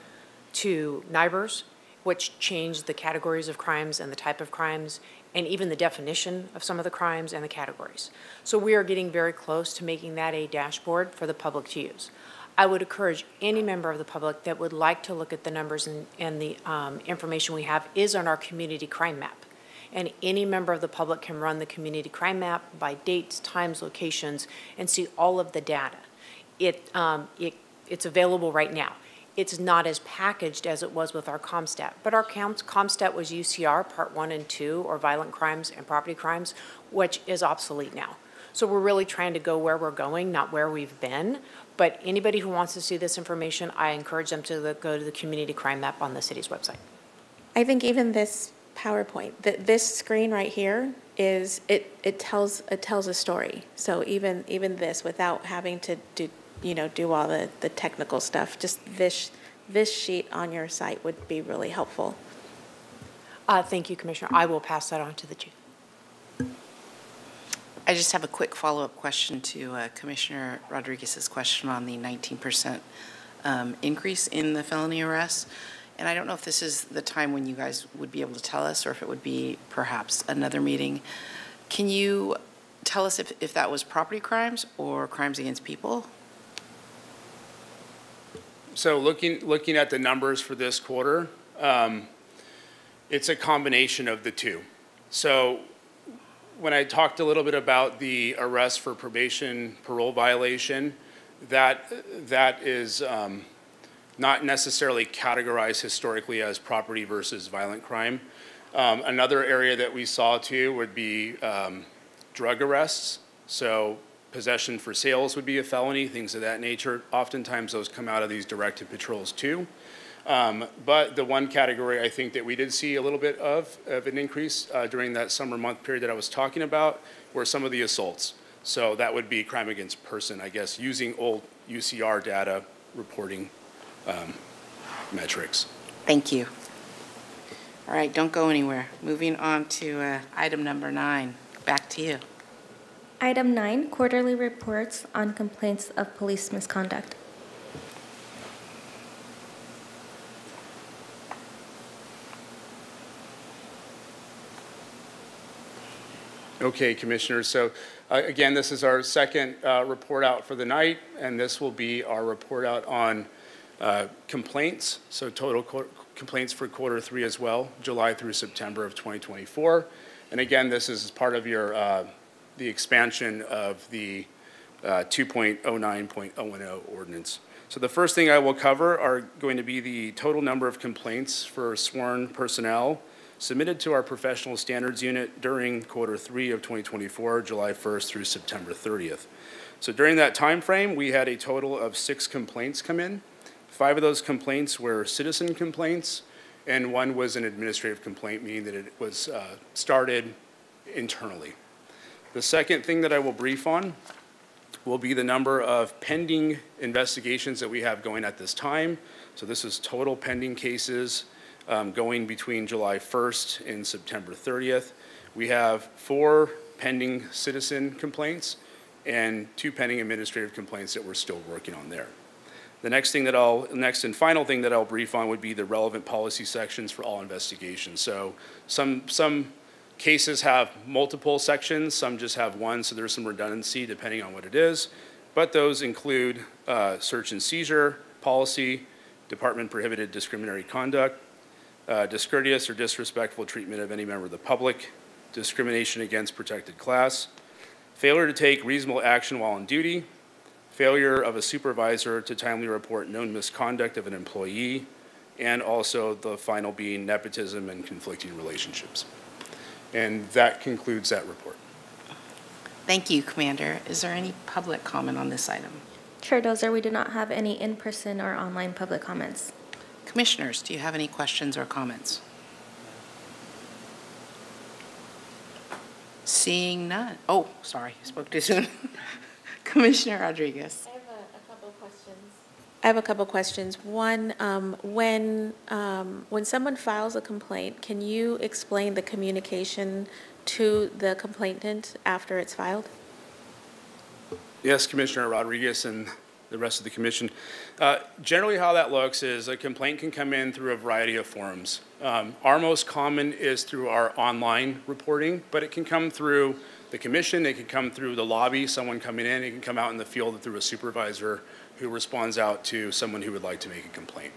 to NIBRS, which changed the categories of crimes and the type of crimes, and even the definition of some of the crimes and the categories. So we are getting very close to making that a dashboard for the public to use. I would encourage any member of the public that would like to look at the numbers and the information we have is on our community crime map. And any member of the public can run the community crime map by dates, times, locations, and see all of the data. It's available right now. It's not as packaged as it was with our ComStat, but our ComStat was UCR Part 1 and 2, or violent crimes and property crimes, which is obsolete now. So we're really trying to go where we're going, not where we've been. But anybody who wants to see this information, I encourage them to go to the community crime map on the city's website. I think even this PowerPoint, this screen right here is, it tells a story. So even this, without having to do all the technical stuff, just this sheet on your site would be really helpful. Thank you, Commissioner. I will pass that on to the chief. I just have a quick follow-up question to Commissioner Rodriguez's question on the 19% increase in the felony arrests. And I don't know if this is the time when you guys would be able to tell us, or if it would be perhaps another meeting. Can you tell us if that was property crimes or crimes against people? So looking at the numbers for this quarter, it's a combination of the two. So when I talked a little bit about the arrest for probation parole violation, that is not necessarily categorized historically as property versus violent crime. Another area that we saw too would be drug arrests. So possession for sales would be a felony, things of that nature. Oftentimes those come out of these directed patrols too. But the one category I think that we did see a little bit of an increase during that summer month period that I was talking about were some of the assaults. So that would be crime against person, I guess, using old UCR data reporting metrics. Thank you. All right, don't go anywhere. Moving on to item number 9. Back to you. Item 9, quarterly reports on complaints of police misconduct. Okay, Commissioners. So again, this is our second report out for the night, and this will be our report out on complaints. So total complaints for quarter 3 as well, July through September of 2024. And again, this is part of your the expansion of the 2.09.010 ordinance. So the first thing I will cover are going to be the total number of complaints for sworn personnel submitted to our professional standards unit during quarter 3 of 2024, July 1st through September 30th. So during that time frame, we had a total of 6 complaints come in. 5 of those complaints were citizen complaints, and 1 was an administrative complaint, meaning that it was started internally. The second thing that I will brief on will be the number of pending investigations that we have going at this time. So this is total pending cases going between July 1st and September 30th. We have 4 pending citizen complaints and 2 pending administrative complaints that we're still working on there. The next and final thing that I'll brief on would be the relevant policy sections for all investigations. So some cases have multiple sections, some just have one, so there's some redundancy depending on what it is. But those include search and seizure, policy, department prohibited discriminatory conduct, discourteous or disrespectful treatment of any member of the public, discrimination against protected class, failure to take reasonable action while on duty, failure of a supervisor to timely report known misconduct of an employee, and also the final being nepotism and conflicting relationships. And that concludes that report. Thank you, Commander. Is there any public comment on this item? Chair Dozer, we do not have any in-person or online public comments. Commissioners, do you have any questions or comments? Seeing none. Oh, sorry, spoke too soon. Commissioner Rodriguez. I have a couple of questions. I have a couple of questions. One, when someone files a complaint, can you explain the communication to the complainant after it's filed? Yes, Commissioner Rodriguez and the rest of the commission. Generally how that looks is a complaint can come in through a variety of forms. Our most common is through our online reporting, but it can come through the commission, it can come through the lobby, someone coming in, it can come out in the field through a supervisor who responds out to someone who would like to make a complaint.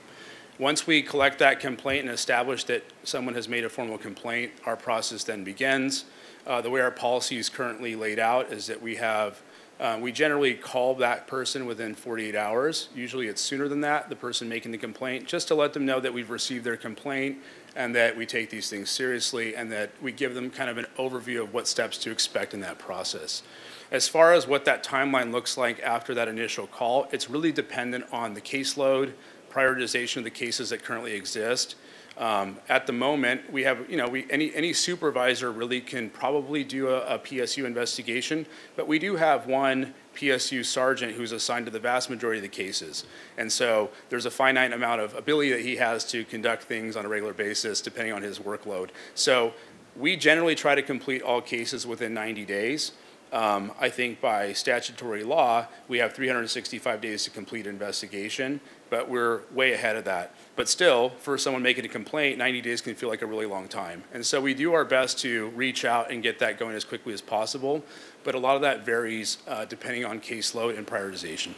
Once we collect that complaint and establish that someone has made a formal complaint, our process then begins. The way our policy is currently laid out is that we generally call that person within 48 hours. Usually it's sooner than that, the person making the complaint, just to let them know that we've received their complaint and that we take these things seriously and that we give them kind of an overview of what steps to expect in that process. As far as what that timeline looks like after that initial call, it's really dependent on the caseload, prioritization of the cases that currently exist. At the moment, we have, any supervisor really can probably do a PSU investigation, but we do have one PSU sergeant who's assigned to the vast majority of the cases. And so there's a finite amount of ability that he has to conduct things on a regular basis depending on his workload. So we generally try to complete all cases within 90 days. I think by statutory law, we have 365 days to complete an investigation, but we're way ahead of that. But still, for someone making a complaint, 90 days can feel like a really long time. And so we do our best to reach out and get that going as quickly as possible, but a lot of that varies depending on caseload and prioritization.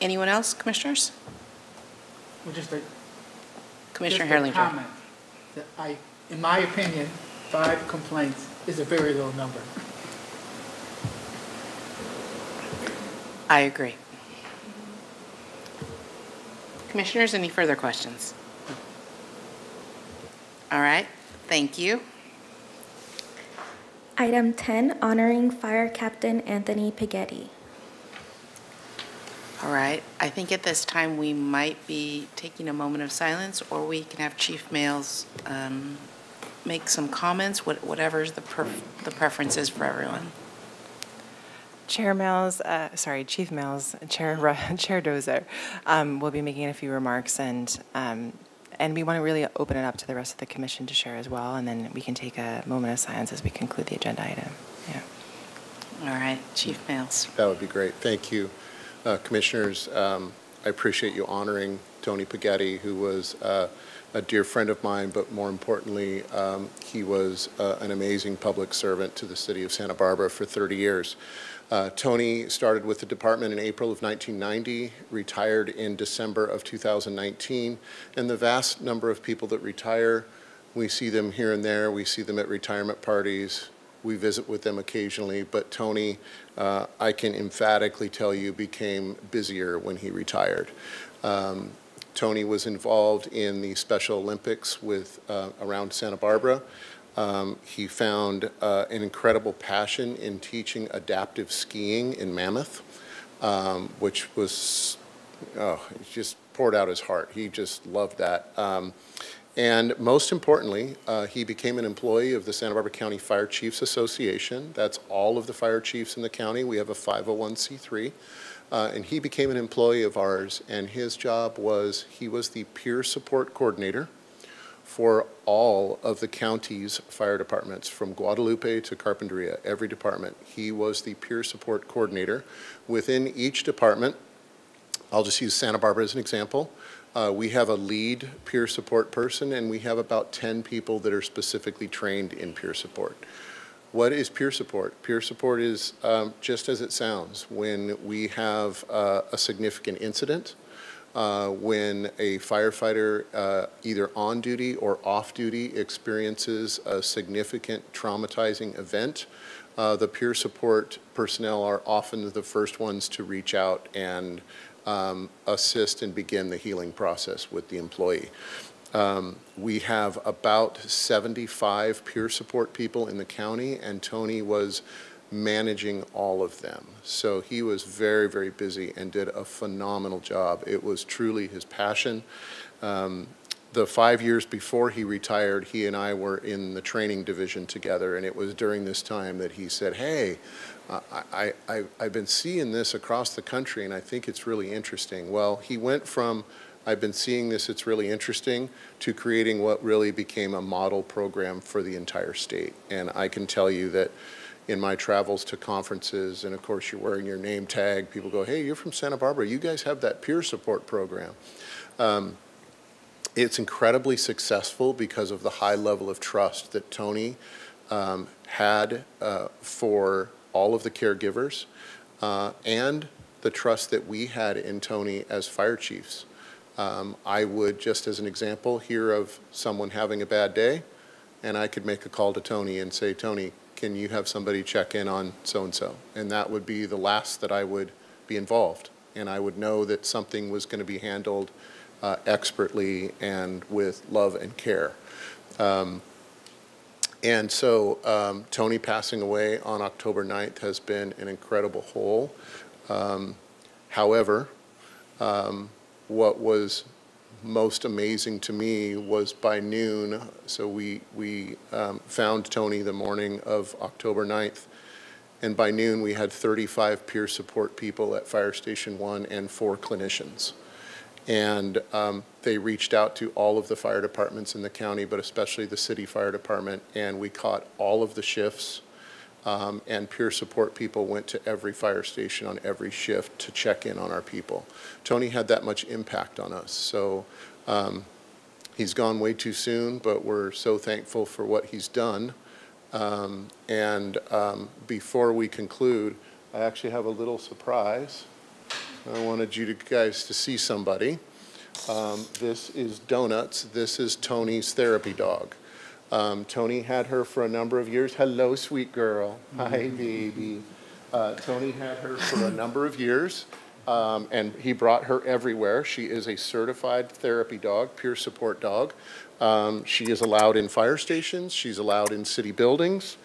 Anyone else, commissioners? Well, Commissioner just a Herlinger. comment that in my opinion, 5 complaints is a very low number. I agree. Commissioners, any further questions? All right, thank you. Item 10, honoring Fire Captain Anthony Pighetti. All right, I think at this time we might be taking a moment of silence, or we can have Chief Males make some comments, whatever's the preference is for everyone. Chair Mills, Chief Mills, Chair Dozer will be making a few remarks, and we want to really open it up to the rest of the commission to share as well, and then we can take a moment of silence as we conclude the agenda item. Yeah. All right, Chief Mills. That would be great. Thank you. Commissioners, I appreciate you honoring Tony Pighetti, who was a dear friend of mine, but more importantly, he was an amazing public servant to the city of Santa Barbara for 30 years. Tony started with the department in April of 1990, retired in December of 2019, and the vast number of people that retire, we see them here and there, we see them at retirement parties, we visit with them occasionally, but Tony, I can emphatically tell you, became busier when he retired. Tony was involved in the Special Olympics around Santa Barbara. He found an incredible passion in teaching adaptive skiing in Mammoth, which was, he just poured out his heart. He just loved that. And most importantly, he became an employee of the Santa Barbara County Fire Chiefs Association. That's all of the fire chiefs in the county. We have a 501c3. And he became an employee of ours, and his job was, he was the peer support coordinator for all of the county's fire departments, from Guadalupe to Carpinteria, every department. He was the peer support coordinator. Within each department, I'll just use Santa Barbara as an example, we have a lead peer support person, and we have about 10 people that are specifically trained in peer support. What is peer support? Peer support is just as it sounds. When we have a significant incident, when a firefighter, either on duty or off duty, experiences a significant traumatizing event, the peer support personnel are often the first ones to reach out and assist and begin the healing process with the employee. We have about 75 peer support people in the county, and Tony was managing all of them. So he was very, very busy and did a phenomenal job. It was truly his passion. The 5 years before he retired, he and I were in the training division together, and it was during this time that he said, hey, I've been seeing this across the country, and I think it's really interesting. Well, he went from, I've been seeing this, it's really interesting, to creating what really became a model program for the entire state. And I can tell you that in my travels to conferences, and of course you're wearing your name tag, people go, hey, you're from Santa Barbara, you guys have that peer support program. It's incredibly successful because of the high level of trust that Tony had for all of the caregivers, and the trust that we had in Tony as fire chiefs. I would, just as an example, hear of someone having a bad day, and I could make a call to Tony and say, Tony, can you have somebody check in on so-and-so? And that would be the last that I would be involved. And I would know that something was going to be handled expertly and with love and care. And so Tony passing away on October 9th has been an incredible hole. However, what was most amazing to me was by noon, so we found Tony the morning of October 9th, and by noon we had 35 peer support people at Fire Station 1 and 4 clinicians. And they reached out to all of the fire departments in the county, but especially the city fire department, and we caught all of the shifts, and peer support people went to every fire station on every shift to check in on our people. Tony had that much impact on us. So he's gone way too soon, but we're so thankful for what he's done. Before we conclude, I actually have a little surprise. I wanted you guys to see somebody. This is Donuts. This is Tony's therapy dog. Tony had her for a number of years. Hello, sweet girl. Hi, baby. Tony had her for a number of years, and he brought her everywhere. She is a certified therapy dog, peer support dog. She is allowed in fire stations. She's allowed in city buildings.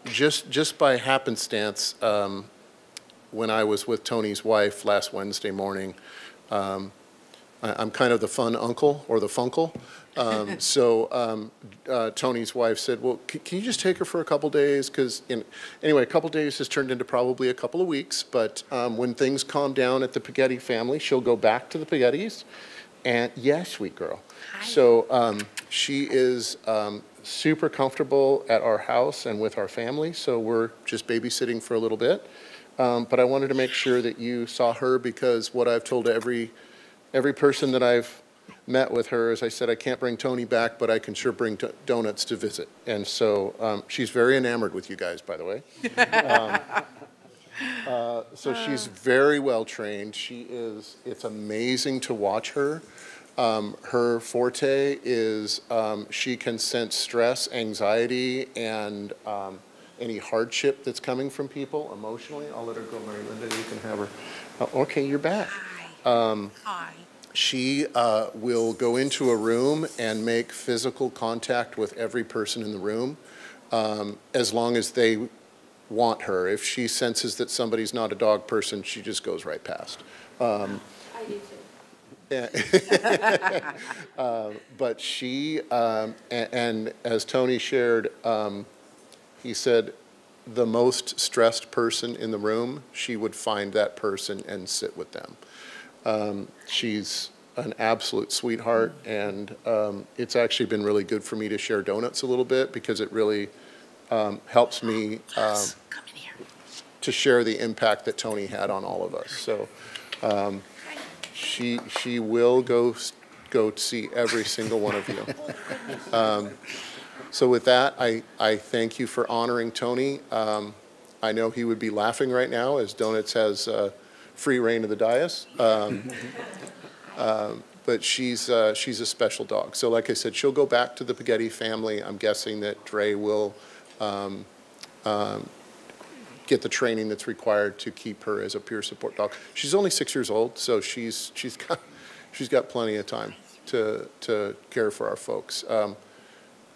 Just by happenstance, when I was with Tony's wife last Wednesday morning, I'm kind of the fun uncle or the funkle. Tony's wife said, well, can you just take her for a couple days? Because anyway, a couple days has turned into probably a couple of weeks, but when things calm down at the Spaghetti family, she'll go back to the Spaghettis. And yes, sweet girl. Hi. So she is super comfortable at our house and with our family, so we're just babysitting for a little bit. But I wanted to make sure that you saw her, because what I've told every person that I've met with her is I said, I can't bring Tony back, but I can sure bring Donuts to visit. And so she's very enamored with you guys, by the way. So she's very well trained. It's amazing to watch her. Her forte is she can sense stress, anxiety, and any hardship that's coming from people emotionally. I'll let her go, Mary Linda. You can have her. Okay, you're back. Hi. Hi. She will go into a room and make physical contact with every person in the room, as long as they want her. If she senses that somebody's not a dog person, she just goes right past. I do too. But she, and as Tony shared, he said the most stressed person in the room, she would find that person and sit with them. She's an absolute sweetheart, and it's actually been really good for me to share Donuts a little bit, because it really helps me to share the impact that Tony had on all of us. So she will go see every single one of you. So with that, I thank you for honoring Tony. I know he would be laughing right now as Donuts has free reign of the dais. But she's a special dog. So like I said, she'll go back to the Spaghetti family. I'm guessing that Dre will get the training that's required to keep her as a peer support dog. She's only 6 years old, so she's got plenty of time to care for our folks.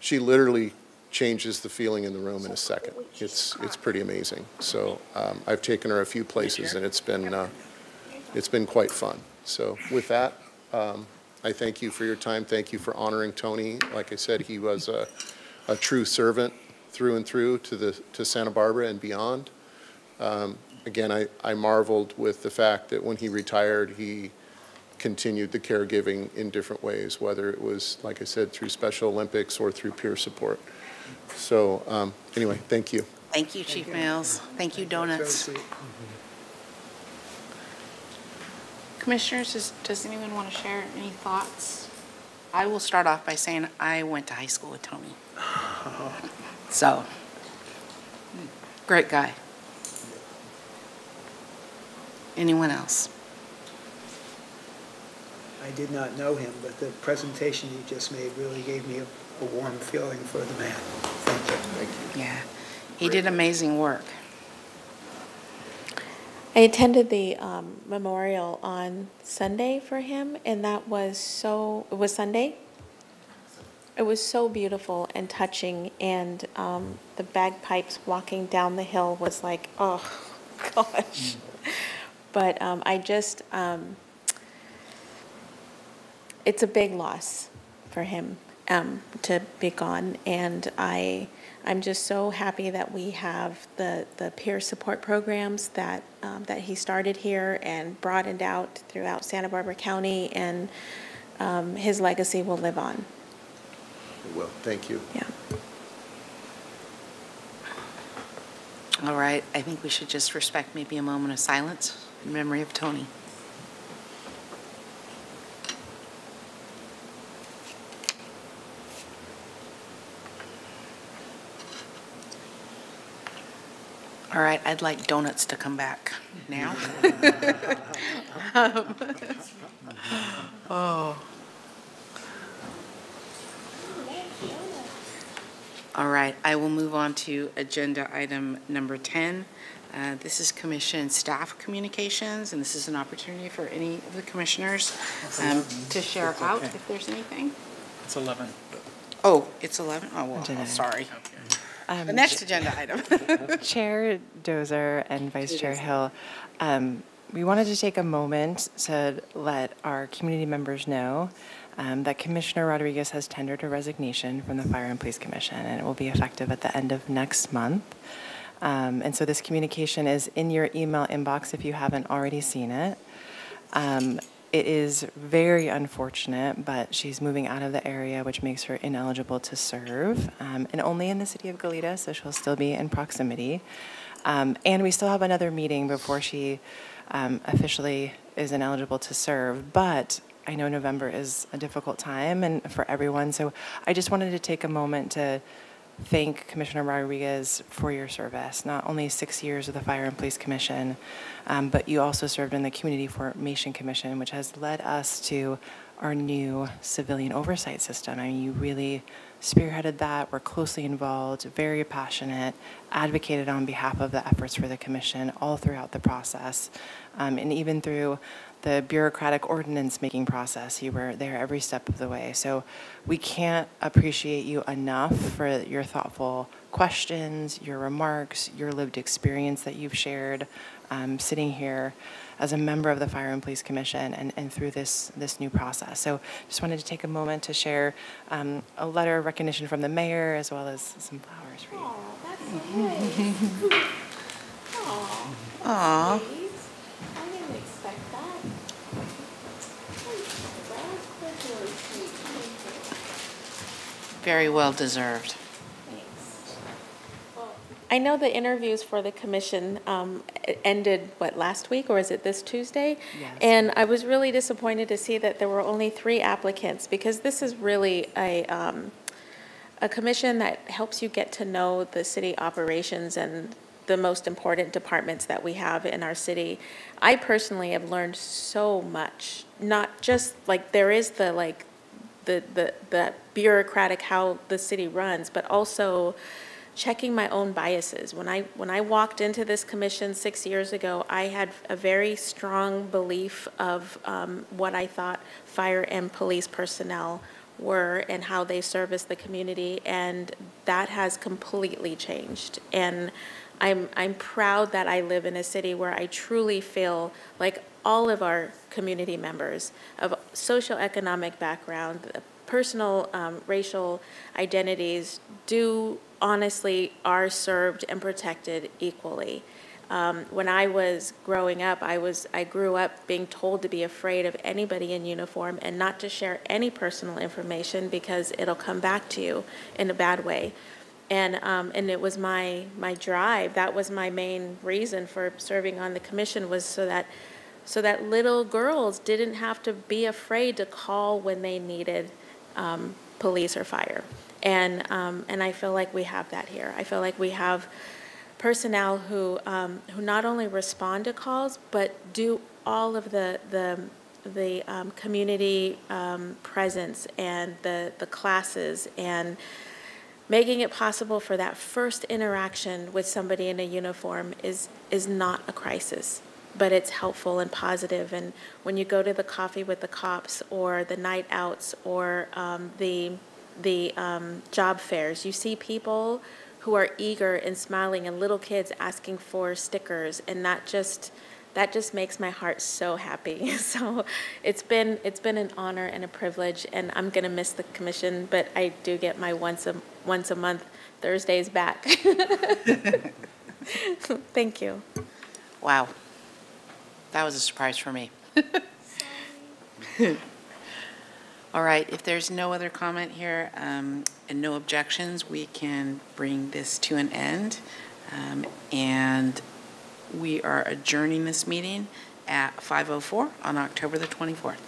She literally changes the feeling in the room in a second. It's pretty amazing. So I've taken her a few places, and it's been quite fun. So with that, I thank you for your time. Thank you for honoring Tony. Like I said, he was a true servant through and through to Santa Barbara and beyond. Again, I marveled with the fact that when he retired, he continued the caregiving in different ways, whether it was, like I said, through Special Olympics or through peer support. So anyway, thank you. Thank you, Chief Mills. Thank you, Donuts. Commissioners, does anyone want to share any thoughts? I will start off by saying I went to high school with Tony. So, great guy. Anyone else? I did not know him, but the presentation you just made really gave me a warm feeling for the man. Thank you. Thank you. Yeah, he did amazing work. I attended the memorial on Sunday for him, and it was Sunday? It was so beautiful and touching, and the bagpipes walking down the hill was like, oh, gosh. But it's a big loss for him to be gone, and I'm just so happy that we have the peer support programs that he started here and broadened out throughout Santa Barbara County, and his legacy will live on. Well, thank you. Yeah. All right, I think we should just respect maybe a moment of silence in memory of Tony. All right, I'd like Donuts to come back now. Oh. All right, I will move on to agenda item number 10. This is commission staff communications, and this is an opportunity for any of the commissioners to share out if there's anything. It's 11. Oh, it's 11? Oh, well, Agenda. sorry. The next agenda item. Chair Dozer and Vice Chair Hill, we wanted to take a moment to let our community members know that Commissioner Rodriguez has tendered a resignation from the Fire and Police Commission, and it will be effective at the end of next month. And so this communication is in your email inbox if you haven't already seen it. It is very unfortunate, but she's moving out of the area, which makes her ineligible to serve, and only in the city of Goleta, so she'll still be in proximity. And we still have another meeting before she officially is ineligible to serve, but I know November is a difficult time and for everyone, so I just wanted to take a moment to thank Commissioner Rodriguez for your service. Not only 6 years with the Fire and Police Commission, but you also served in the Community Formation Commission, which has led us to our new civilian oversight system. I mean, you really spearheaded that, were closely involved, very passionate, advocated on behalf of the efforts for the commission all throughout the process, and even through the bureaucratic ordinance making process. You were there every step of the way. So we can't appreciate you enough for your thoughtful questions, your remarks, your lived experience that you've shared sitting here as a member of the Fire and Police Commission and through this new process. So just wanted to take a moment to share a letter of recognition from the mayor as well as some flowers for you. Oh, that's so nice. Aw. I didn't expect that. Very well deserved. I know the interviews for the commission ended, last week, or is it this Tuesday? Yes. And I was really disappointed to see that there were only 3 applicants, because this is really a a commission that helps you get to know the city operations and the most important departments that we have in our city. I personally have learned so much, not just like there is the bureaucratic how the city runs, but also checking my own biases. When I walked into this commission 6 years ago, I had a very strong belief of what I thought fire and police personnel were and how they service the community, and that has completely changed. And I'm proud that I live in a city where I truly feel like all of our community members of socioeconomic background, personal racial identities honestly are served and protected equally. When I was growing up, I grew up being told to be afraid of anybody in uniform and not to share any personal information because it'll come back to you in a bad way. And it was my drive. That was my main reason for serving on the commission, was so that little girls didn't have to be afraid to call when they needed police or fire. And I feel like we have that here. I feel like we have personnel who not only respond to calls, but do all of the community presence and the classes, and making it possible for that first interaction with somebody in a uniform is not a crisis, but it's helpful and positive. And when you go to the coffee with the cops or the night outs or the job fairs, you see people who are eager and smiling and little kids asking for stickers, and that just makes my heart so happy. So it's been an honor and a privilege, and I'm gonna miss the commission, but I do get my once a month Thursdays back. Thank you. Wow. That was a surprise for me. All right, if there's no other comment here and no objections, we can bring this to an end. And we are adjourning this meeting at 5:04 on October the 24th.